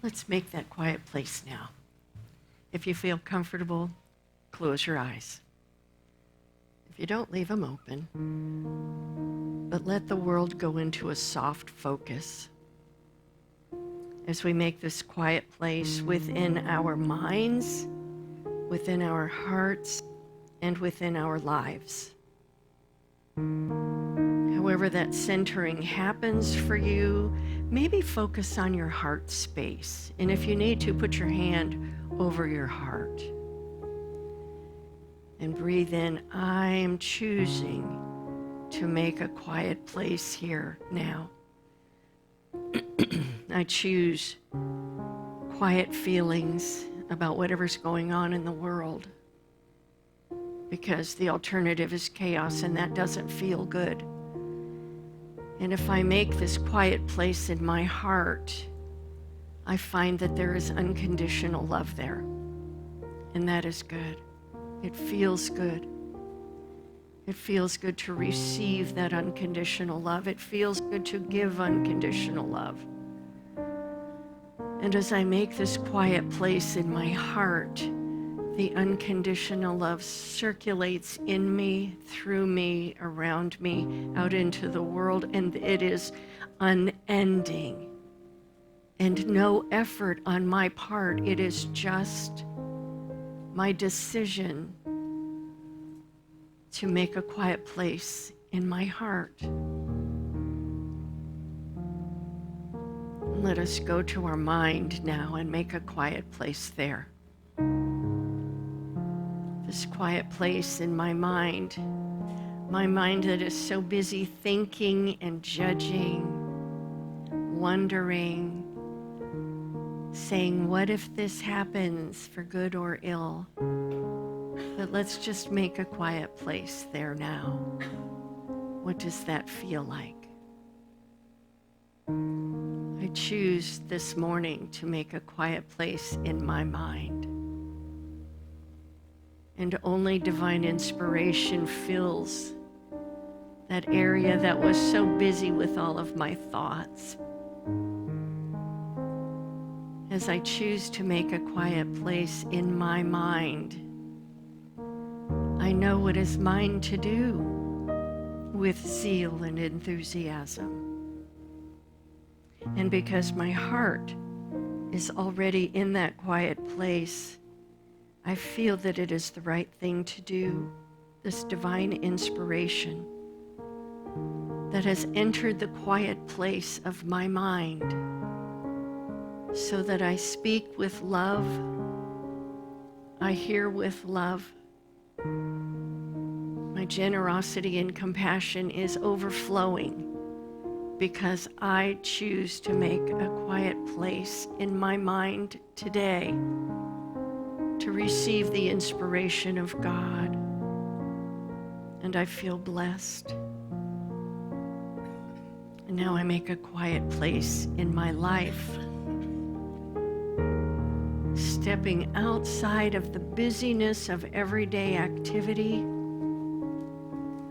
Let's make that quiet place now. If you feel comfortable, close your eyes. If you don't, leave them open. But let the world go into a soft focus as we make this quiet place within our minds, within our hearts, and within our lives. However that centering happens for you, maybe focus on your heart space. And if you need to, put your hand over your heart. And breathe in, I am choosing to make a quiet place here now. I choose quiet feelings about whatever's going on in the world, because the alternative is chaos, and that doesn't feel good. And if I make this quiet place in my heart, I find that there is unconditional love there, and that is good. It feels good. It feels good to receive that unconditional love. It feels good to give unconditional love. And as I make this quiet place in my heart, the unconditional love circulates in me, through me, around me, out into the world, and it is unending. And no effort on my part. It is just my decision to make a quiet place in my heart. Let us go to our mind now and make a quiet place there. This quiet place in my mind that is so busy thinking and judging, wondering, saying, what if this happens for good or ill? But let's just make a quiet place there now. What does that feel like? I choose this morning to make a quiet place in my mind. And only divine inspiration fills that area that was so busy with all of my thoughts. As I choose to make a quiet place in my mind, I know what is mine to do with zeal and enthusiasm. And because my heart is already in that quiet place, I feel that it is the right thing to do. This divine inspiration that has entered the quiet place of my mind, so that I speak with love, I hear with love. My generosity and compassion is overflowing because I choose to make a quiet place in my mind today to receive the inspiration of God. And I feel blessed. And now I make a quiet place in my life, stepping outside of the busyness of everyday activity.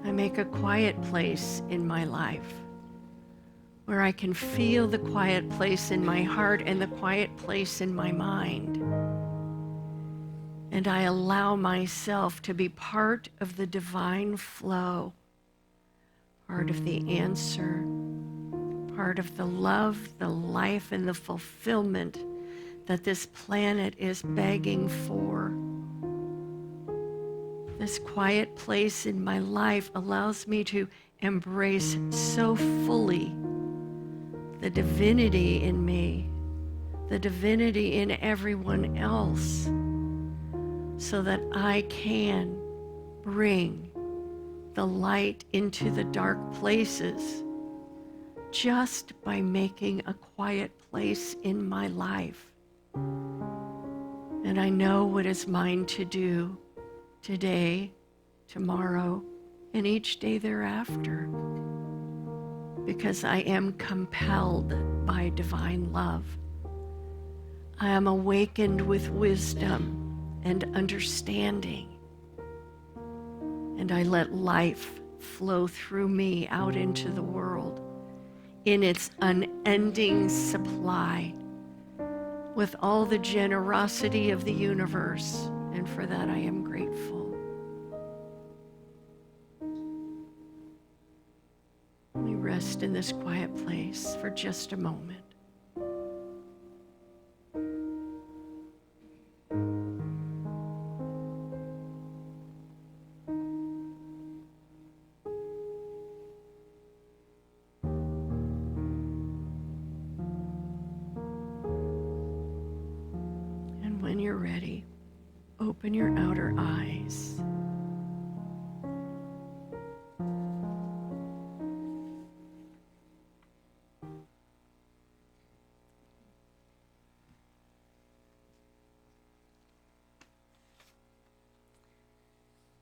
I make a quiet place in my life where I can feel the quiet place in my heart and the quiet place in my mind. And I allow myself to be part of the divine flow, part of the answer, part of the love, the life, and the fulfillment that this planet is begging for. This quiet place in my life allows me to embrace so fully the divinity in me, the divinity in everyone else, so that I can bring the light into the dark places just by making a quiet place in my life. And I know what is mine to do today, tomorrow, and each day thereafter, because I am compelled by divine love. I am awakened with wisdom and understanding, and I let life flow through me out into the world in its unending supply with all the generosity of the universe, and for that I am grateful. We rest in this quiet place for just a moment. When you're ready, open your outer eyes.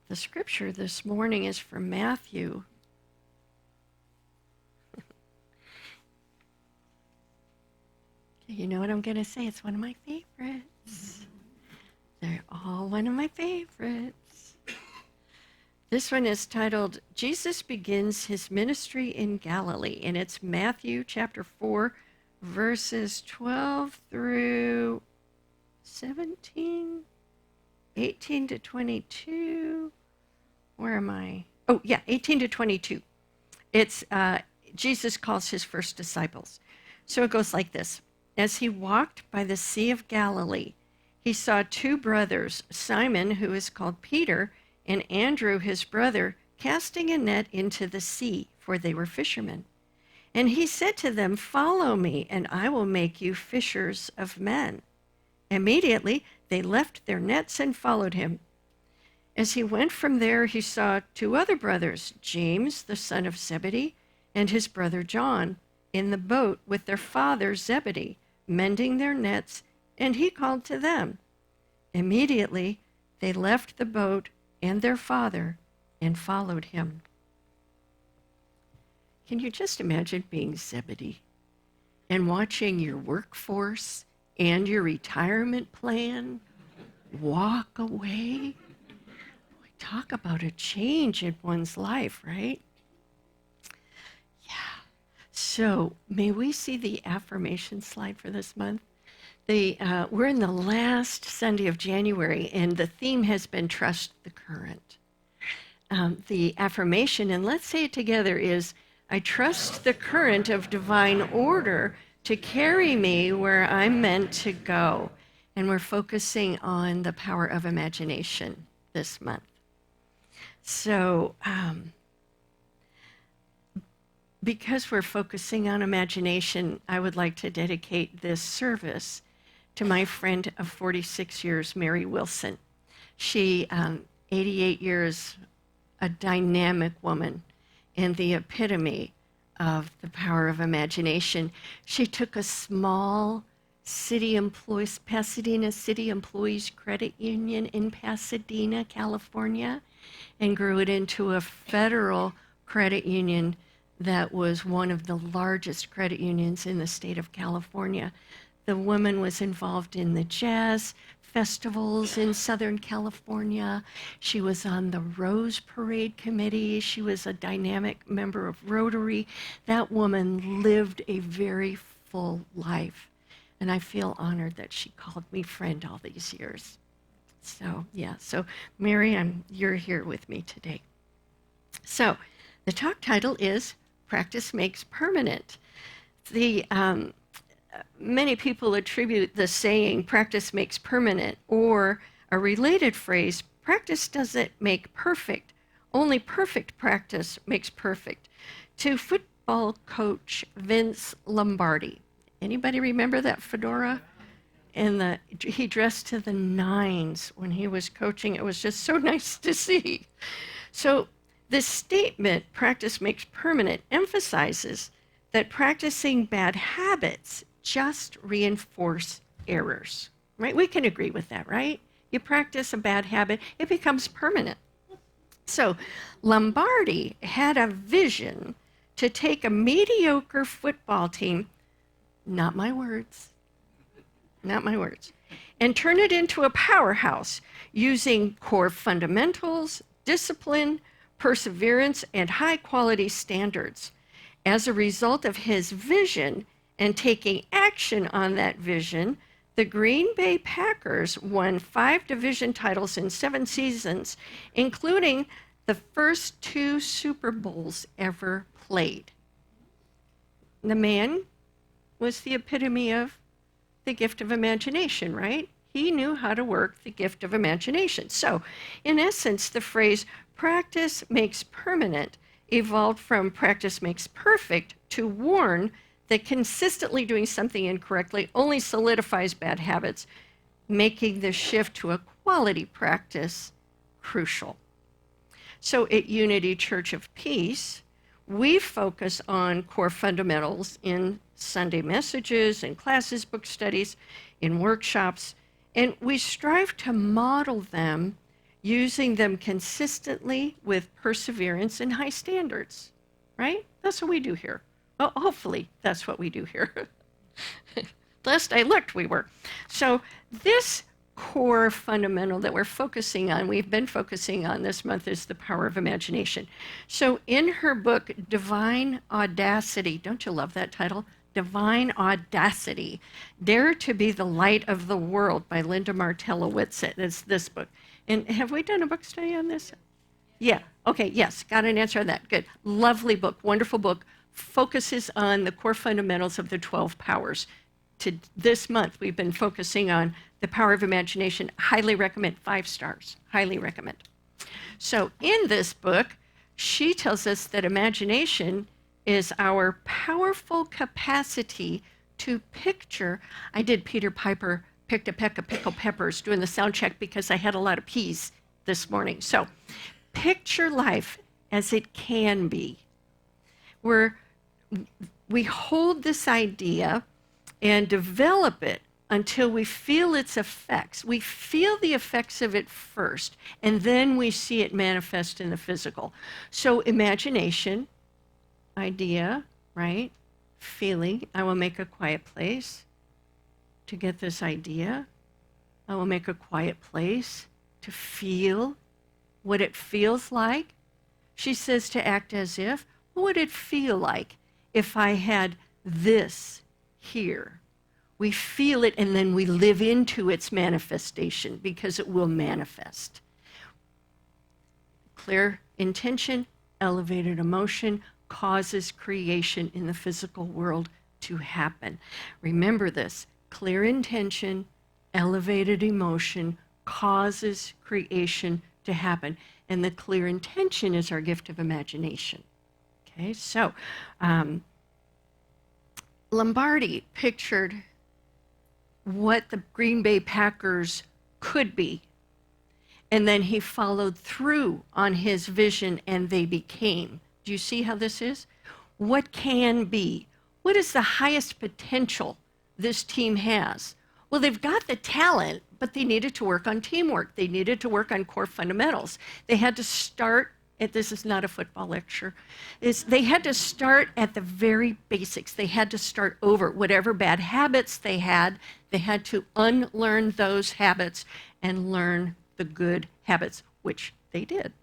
The scripture this morning is from Matthew. You know what I'm going to say? It's one of my favorites. They're all one of my favorites. This one is titled, Jesus Begins His Ministry in Galilee, and it's Matthew chapter 4, verses 12 through 17, 18 to 22. Where am I? Oh, yeah, 18 to 22. It's Jesus calls his first disciples. So it goes like this. As he walked by the Sea of Galilee, he saw two brothers, Simon, who is called Peter, and Andrew, his brother, casting a net into the sea, for they were fishermen. And he said to them, "Follow me, and I will make you fishers of men." Immediately they left their nets and followed him. As he went from there, he saw two other brothers, James, the son of Zebedee, and his brother John, in the boat with their father Zebedee, mending their nets, and he called to them. Immediately they left the boat and their father and followed him. Can you just imagine being Zebedee and watching your workforce and your retirement plan walk away? Talk about a change in one's life, right? Yeah. So may we see the affirmation slide for this month? We're in the last Sunday of January, and the theme has been Trust the Current. The affirmation, and let's say it together, is I trust the current of divine order to carry me where I'm meant to go. And we're focusing on the power of imagination this month. So, because we're focusing on imagination, I would like to dedicate this service to my friend of 46 years, Mary Wilson. She, 88 years, a dynamic woman and the epitome of the power of imagination. She took a small Pasadena City Employees Credit Union in Pasadena, California, and grew it into a federal credit union that was one of the largest credit unions in the state of California. The woman was involved in the jazz festivals in Southern California. She was on the Rose Parade Committee. She was a dynamic member of Rotary. That woman lived a very full life. And I feel honored that she called me friend all these years. So, yeah. So, Mary, you're here with me today. So, the talk title is Practice Makes Permanent. Many people attribute the saying, practice makes permanent, or a related phrase, practice doesn't make perfect, only perfect practice makes perfect, to football coach Vince Lombardi. Anybody remember that fedora? And he dressed to the nines when he was coaching. It was just so nice to see. So this statement, practice makes permanent, emphasizes that practicing bad habits just reinforce errors, right? We can agree with that, right? You practice a bad habit, it becomes permanent. So Lombardi had a vision to take a mediocre football team, not my words, and turn it into a powerhouse using core fundamentals, discipline, perseverance, and high-quality standards. As a result of his vision and taking action on that vision, The Green Bay Packers won 5 division titles in 7 seasons, including the first 2 Super Bowls ever played. The man was the epitome of the gift of imagination, right? He knew how to work the gift of imagination. So, in essence, the phrase practice makes permanent evolved from practice makes perfect to warn that consistently doing something incorrectly only solidifies bad habits, making the shift to a quality practice crucial. So at Unity Church of Peace, we focus on core fundamentals in Sunday messages, in classes, book studies, in workshops, and we strive to model them using them consistently with perseverance and high standards, right? That's what we do here. Well, hopefully that's what we do here. Last I looked, we were. So this core fundamental that we're focusing on, we've been focusing on this month, is the power of imagination. So in her book, Divine Audacity, don't you love that title? Divine Audacity, Dare to be the Light of the World by Linda Martellowitz. It's this book. And have we done a book study on this? Yeah, okay, yes, got an answer on that. Good. Lovely book, wonderful book. Focuses on the core fundamentals of the 12 powers. To this month, we've been focusing on the power of imagination. Highly recommend, 5 stars, highly recommend. So in this book, she tells us that imagination is our powerful capacity to picture. I did Peter Piper picked a peck of pickled peppers doing the sound check because I had a lot of peas this morning. So picture life as it can be. We hold this idea and develop it until we feel its effects. We feel the effects of it first, and then we see it manifest in the physical. So imagination, idea, right? Feeling, I will make a quiet place to get this idea. I will make a quiet place to feel what it feels like. She says to act as if, what would it feel like if I had this here? We feel it and then we live into its manifestation because it will manifest. Clear intention, elevated emotion causes creation in the physical world to happen. Remember this, clear intention, elevated emotion causes creation to happen. And the clear intention is our gift of imagination. Okay, so Lombardi pictured what the Green Bay Packers could be, and then he followed through on his vision and they became. Do you see how this is? What can be? What is the highest potential this team has? Well, they've got the talent, but they needed to work on teamwork. They needed to work on core fundamentals. They had to start, this is not a football lecture, they had to start at the very basics. They had to start over. Whatever bad habits they had to unlearn those habits and learn the good habits, which they did.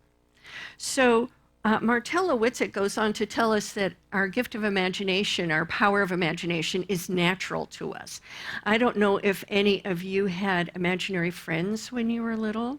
So Martellowitz goes on to tell us that our gift of imagination, our power of imagination, is natural to us. I don't know if any of you had imaginary friends when you were little.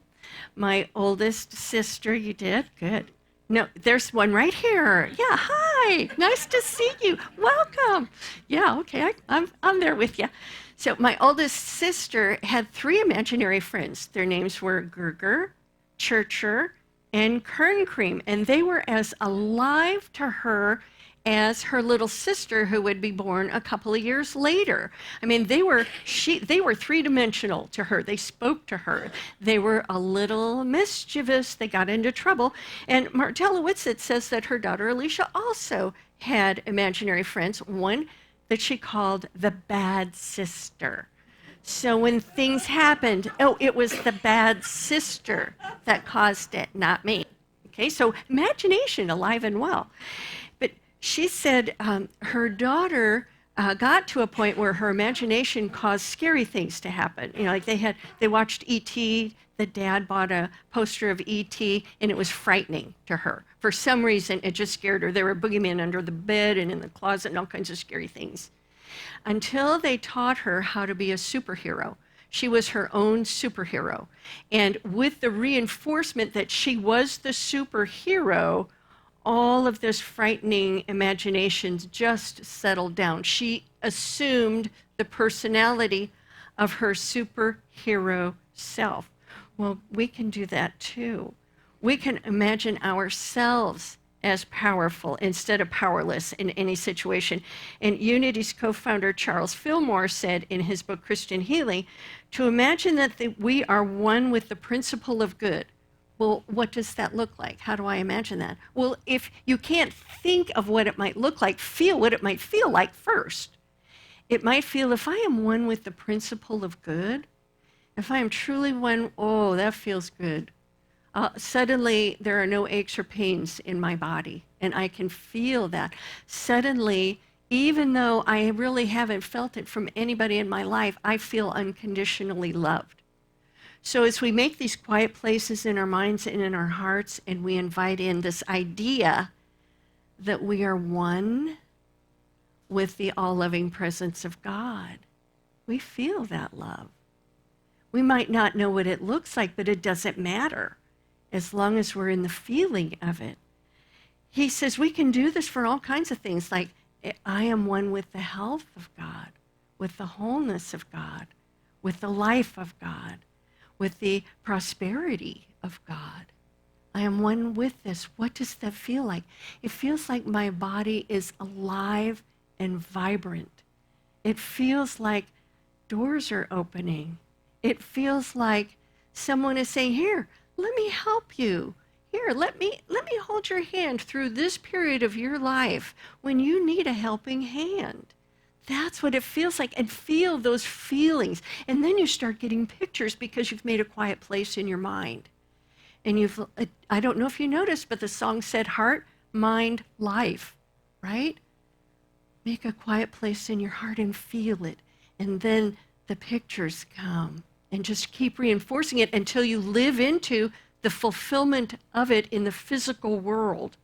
My oldest sister, you did? Good. No, there's one right here. Yeah, hi, nice to see you. Welcome. Yeah, okay, I'm there with you. So my oldest sister had 3 imaginary friends. Their names were Gerger, Churcher, and Kerncream, and they were as alive to her as her little sister, who would be born a couple of years later. I mean, they were 3-dimensional to her. They spoke to her. They were a little mischievous. They got into trouble. And Martellowitz says that her daughter Alicia also had imaginary friends, one that she called the bad sister. So when things happened, it was the bad sister that caused it, not me. Okay, so imagination alive and well. But she said her daughter got to a point where her imagination caused scary things to happen. You know, like they watched E.T., the dad bought a poster of E.T., and it was frightening to her. For some reason, it just scared her. There were boogeymen under the bed and in the closet and all kinds of scary things. until they taught her how to be a superhero. She was her own superhero. And with the reinforcement that she was the superhero, all of this frightening imaginations just settled down. She assumed the personality of her superhero self. Well, we can do that too. We can imagine ourselves as powerful instead of powerless in any situation. And Unity's co-founder Charles Fillmore said in his book Christian Healing, to imagine that we are one with the principle of good. Well, what does that look like? How do I imagine that? Well, if you can't think of what it might look like, feel what it might feel like first. It might feel, if I am one with the principle of good, if I am truly one, oh, that feels good. Suddenly, there are no aches or pains in my body, and I can feel that. Suddenly, even though I really haven't felt it from anybody in my life, I feel unconditionally loved. So as we make these quiet places in our minds and in our hearts, and we invite in this idea that we are one with the all-loving presence of God, we feel that love. We might not know what it looks like, but it doesn't matter as long as we're in the feeling of it. He says we can do this for all kinds of things, like I am one with the health of God, with the wholeness of God, with the life of God, with the prosperity of God. I am one with this. What does that feel like? It feels like my body is alive and vibrant. It feels like doors are opening. It feels like someone is saying, here, let me help you. Here, let me hold your hand through this period of your life when you need a helping hand. That's what it feels like, and feel those feelings. And then you start getting pictures because you've made a quiet place in your mind. And I don't know if you noticed, but the song said heart, mind, life, right? Make a quiet place in your heart and feel it. And then the pictures come. And just keep reinforcing it until you live into the fulfillment of it in the physical world.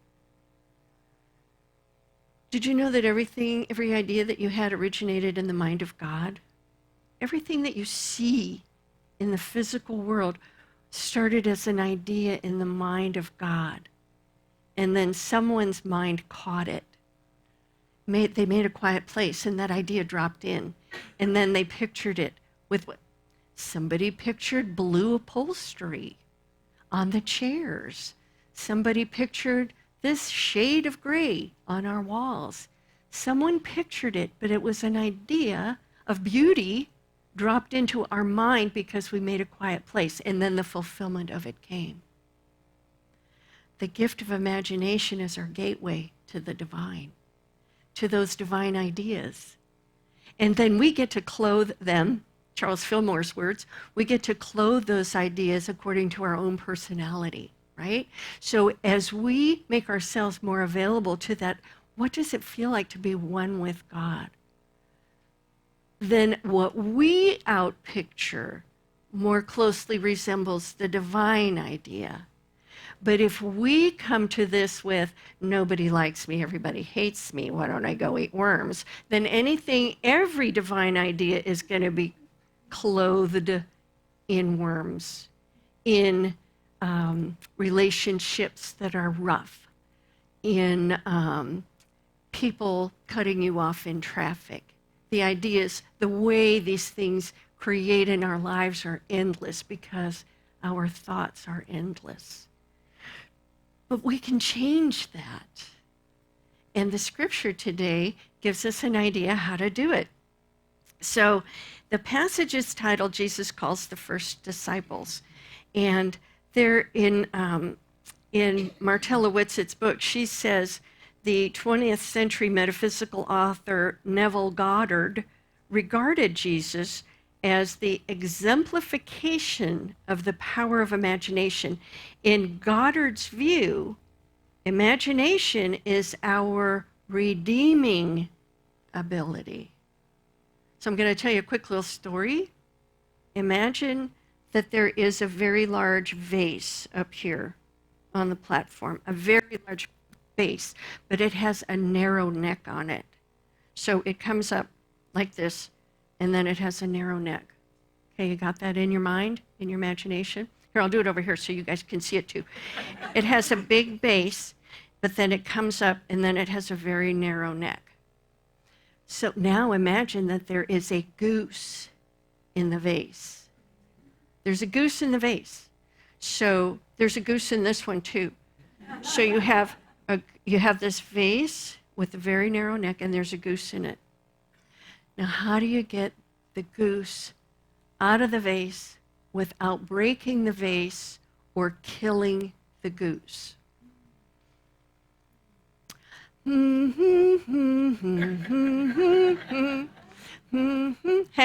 Did you know that every idea that you had originated in the mind of God? Everything that you see in the physical world started as an idea in the mind of God. And then someone's mind caught it. They made a quiet place, and that idea dropped in. And then they pictured it with what? Somebody pictured blue upholstery on the chairs. Somebody pictured this shade of gray on our walls. Someone pictured it, but it was an idea of beauty dropped into our mind because we made a quiet place, and then the fulfillment of it came. The gift of imagination is our gateway to the divine, to those divine ideas. And then we get to clothe them, Charles Fillmore's words, we get to clothe those ideas according to our own personality, right? So as we make ourselves more available to that, what does it feel like to be one with God? Then what we outpicture more closely resembles the divine idea. But if we come to this with, nobody likes me, everybody hates me, why don't I go eat worms? Then every divine idea is going to be clothed in worms, in relationships that are rough, in people cutting you off in traffic. The ideas, the way these things create in our lives are endless because our thoughts are endless. But we can change that. And the scripture today gives us an idea how to do it. So the passage is titled, Jesus Calls the First Disciples. And there in Martella Whitsett's book, she says, the 20th century metaphysical author Neville Goddard regarded Jesus as the exemplification of the power of imagination. In Goddard's view, imagination is our redeeming ability. So I'm going to tell you a quick little story. Imagine that there is a very large vase up here on the platform, a very large vase, but it has a narrow neck on it. So it comes up like this, and then it has a narrow neck. Okay, you got that in your mind, in your imagination? Here, I'll do it over here so you guys can see it too. It has a big base, but then it comes up, and then it has a very narrow neck. So now imagine that there is a goose in the vase. There's a goose in the vase. So there's a goose in this one too. So you have this vase with a very narrow neck, and there's a goose in it. Now, how do you get the goose out of the vase without breaking the vase or killing the goose? Have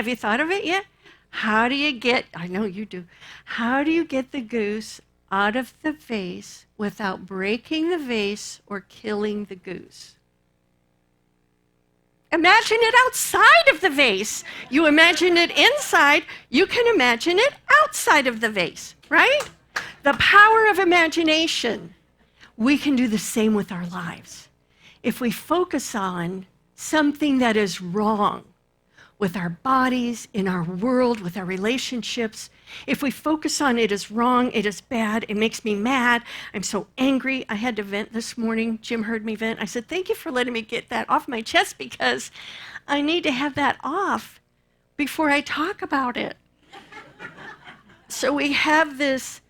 you thought of it yet? How do you get, I know you do, how do you get the goose out of the vase without breaking the vase or killing the goose? Imagine it outside of the vase. You imagine it inside, you can imagine it outside of the vase, right? The power of imagination. We can do the same with our lives. If we focus on something that is wrong with our bodies, in our world, with our relationships, if we focus on it is wrong, it is bad, it makes me mad, I'm so angry, I had to vent this morning, Jim heard me vent. I said, thank you for letting me get that off my chest because I need to have that off before I talk about it. So we have this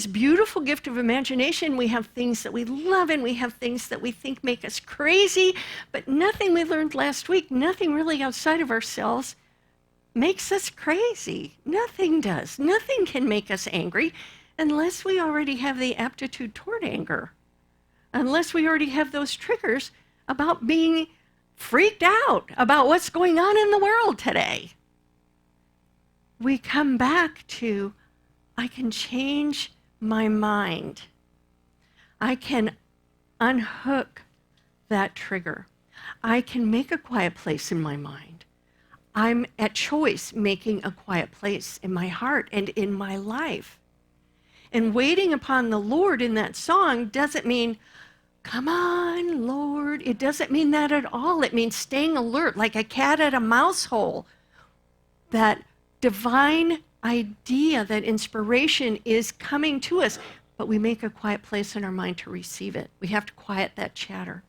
beautiful gift of imagination. We have things that we love and we have things that we think make us crazy, but nothing we learned last week, nothing really outside of ourselves makes us crazy. Nothing does. Nothing can make us angry unless we already have the aptitude toward anger, unless we already have those triggers about being freaked out about what's going on in the world today. We come back to, I can change my mind. I can unhook that trigger. I can make a quiet place in my mind. I'm at choice making a quiet place in my heart and in my life. And waiting upon the Lord in that song doesn't mean, come on, Lord. It doesn't mean that at all. It means staying alert like a cat at a mouse hole. That divine idea, that inspiration is coming to us, but we make a quiet place in our mind to receive it. We have to quiet that chatter.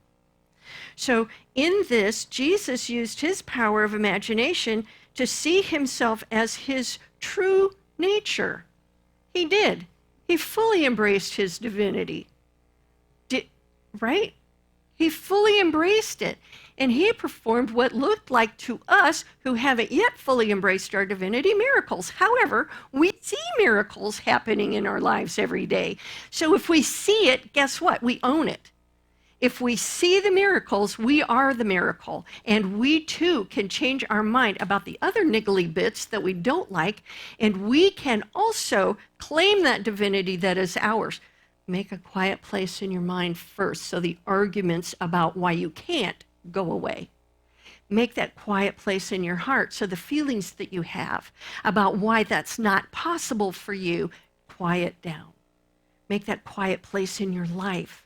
So in this, Jesus used his power of imagination to see himself as his true nature. He did. He fully embraced his divinity. Right? He fully embraced it. And he performed what looked like to us who haven't yet fully embraced our divinity, miracles. However, we see miracles happening in our lives every day. So if we see it, guess what? We own it. If we see the miracles, we are the miracle. And we too can change our mind about the other niggly bits that we don't like. And we can also claim that divinity that is ours. Make a quiet place in your mind first so the arguments about why you can't go away. Make that quiet place in your heart so the feelings that you have about why that's not possible for you, quiet down. Make that quiet place in your life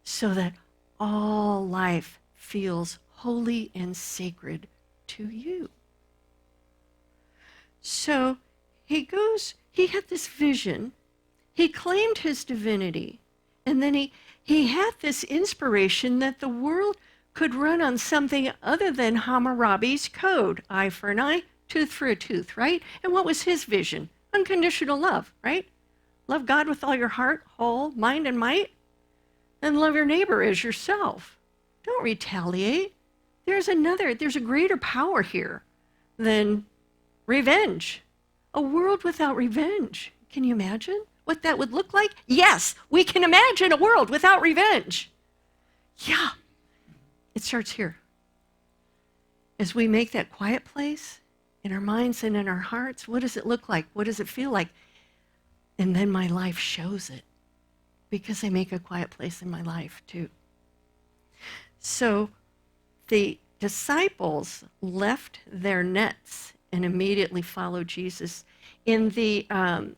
so that all life feels holy and sacred to you. So he had this vision. He claimed his divinity, and then he had this inspiration that the world could run on something other than Hammurabi's code, eye for an eye, tooth for a tooth, right? And what was his vision? Unconditional love, right? Love God with all your heart, whole, mind, and might, and love your neighbor as yourself. Don't retaliate. There's a greater power here than revenge. A world without revenge. Can you imagine what that would look like? Yes, we can imagine a world without revenge. Yeah, it starts here. As we make that quiet place in our minds and in our hearts, what does it look like? What does it feel like? And then my life shows it because I make a quiet place in my life too. So the disciples left their nets and immediately followed Jesus. In the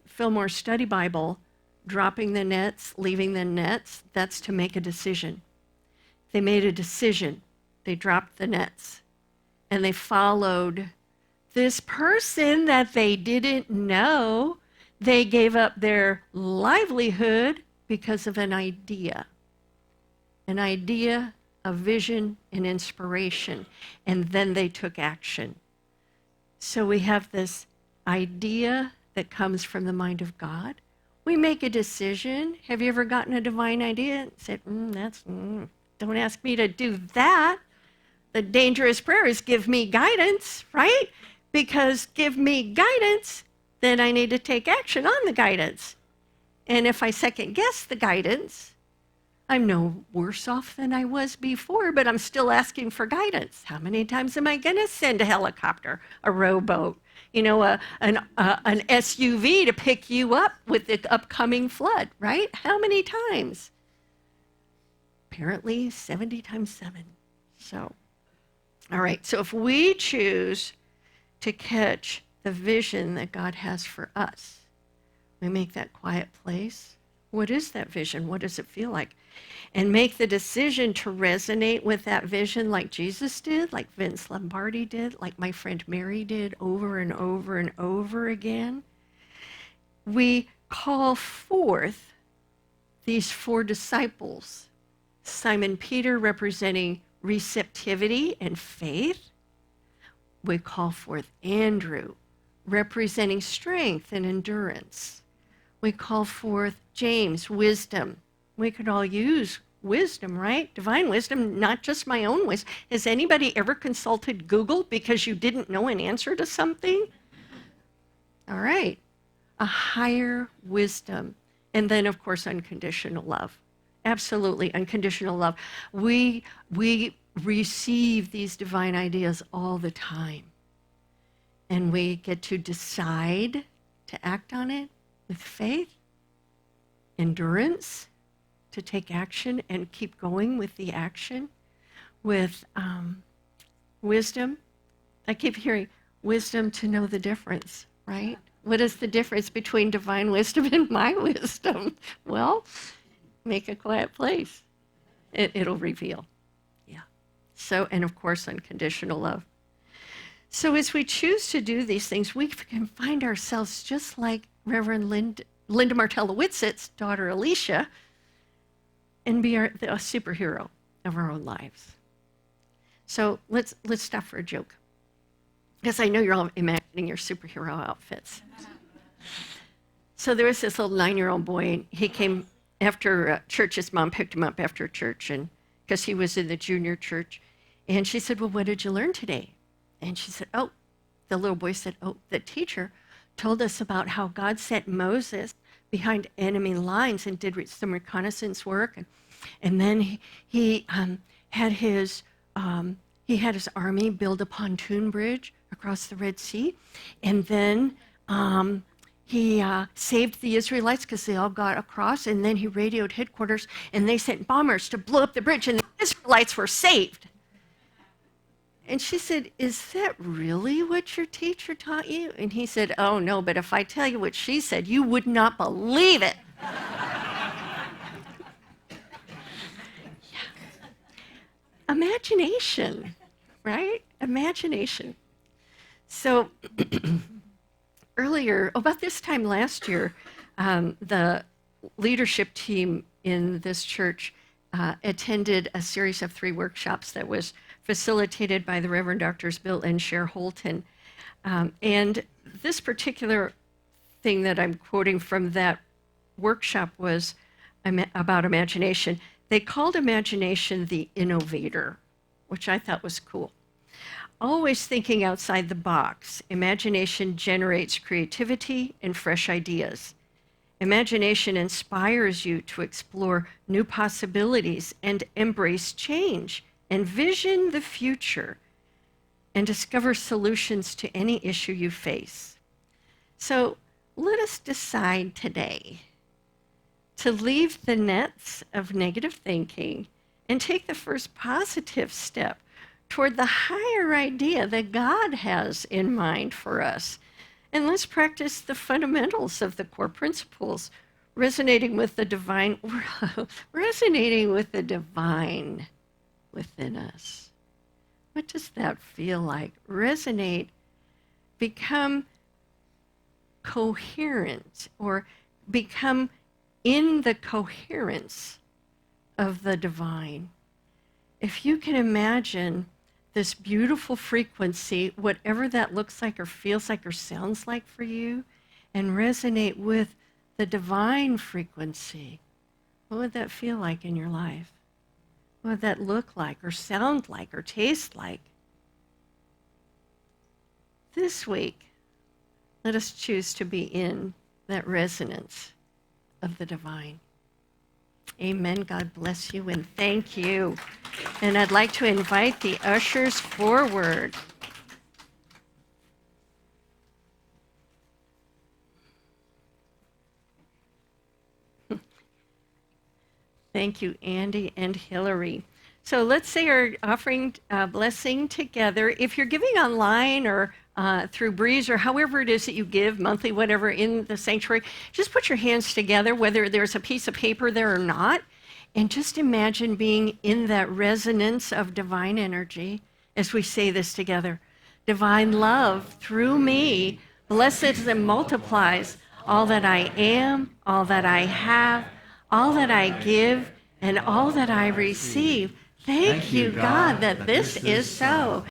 Fillmore Study Bible, dropping the nets, leaving the nets, that's to make a decision. They made a decision. They dropped the nets. and they followed this person that they didn't know. They gave up their livelihood because of an idea, a vision, an inspiration, and then they took action. So we have this idea that comes from the mind of God. We make a decision. Have you ever gotten a divine idea and said, don't ask me to do that? The dangerous prayer is give me guidance, right? Because give me guidance, then I need to take action on the guidance. And if I second guess the guidance, I'm no worse off than I was before, but I'm still asking for guidance. How many times am I going to send a helicopter, a rowboat, an SUV to pick you up with the upcoming flood, right? How many times? Apparently 70 times 7. So, all right, so if we choose to catch the vision that God has for us, we make that quiet place. What is that vision? What does it feel like? And make the decision to resonate with that vision like Jesus did, like Vince Lombardi did, like my friend Mary did over and over and over again. We call forth these 4 disciples. Simon Peter representing receptivity and faith. We call forth Andrew representing strength and endurance. We call forth James, wisdom. We could all use wisdom, right? Divine wisdom, not just my own wisdom. Has anybody ever consulted Google because you didn't know an answer to something? All right. A higher wisdom. And then, of course, unconditional love. Absolutely, unconditional love. We receive these divine ideas all the time. And we get to decide to act on it with faith, endurance, to take action and keep going with the action, with wisdom. I keep hearing wisdom to know the difference, right? What is the difference between divine wisdom and my wisdom? Well, make a quiet place. It'll reveal. Yeah. So, and of course, unconditional love. So as we choose to do these things, we can find ourselves just like Reverend Linda Martella-Whitsit's daughter, Alicia, and be a superhero of our own lives. So let's stop for a joke, because I know you're all imagining your superhero outfits. So there was this little 9-year-old boy, and he came after church. His mom picked him up after church, and because he was in the junior church. And she said, well, what did you learn today? And she said, the little boy said, the teacher told us about how God sent Moses behind enemy lines and did some reconnaissance work. And then he had his army build a pontoon bridge across the Red Sea. And then he saved the Israelites because they all got across. And then he radioed headquarters, and they sent bombers to blow up the bridge, and the Israelites were saved. And she said, is that really what your teacher taught you? And he said, oh, no, but if I tell you what she said, you would not believe it. Imagination, right? Imagination. So earlier, about this time last year, the leadership team in this church attended a series of 3 workshops that was facilitated by the Reverend Doctors Bill and Cher Holton. And this particular thing that I'm quoting from that workshop was about imagination. They called imagination the innovator, which I thought was cool. Always thinking outside the box, imagination generates creativity and fresh ideas. Imagination inspires you to explore new possibilities and embrace change, envision the future, and discover solutions to any issue you face. So let us decide today to leave the nets of negative thinking and take the first positive step toward the higher idea that God has in mind for us. And let's practice the fundamentals of the core principles, resonating with the divine within us. What does that feel like? Resonate, become coherent, or become in the coherence of the divine. If you can imagine this beautiful frequency, whatever that looks like or feels like or sounds like for you, and resonate with the divine frequency, what would that feel like in your life? What would that look like or sound like or taste like? This week, let us choose to be in that resonance of the divine. Amen. God bless you and thank you. And I'd like to invite the ushers forward. Thank you, Andy and Hillary. So let's say our offering blessing together. If you're giving online or through Breeze or however it is that you give, monthly, whatever, in the sanctuary, just put your hands together, whether there's a piece of paper there or not, and just imagine being in that resonance of divine energy as we say this together. Divine love through me blesses and multiplies all that I am, all that I have, all that I give, and all that I receive. Thank you, God, that this is so.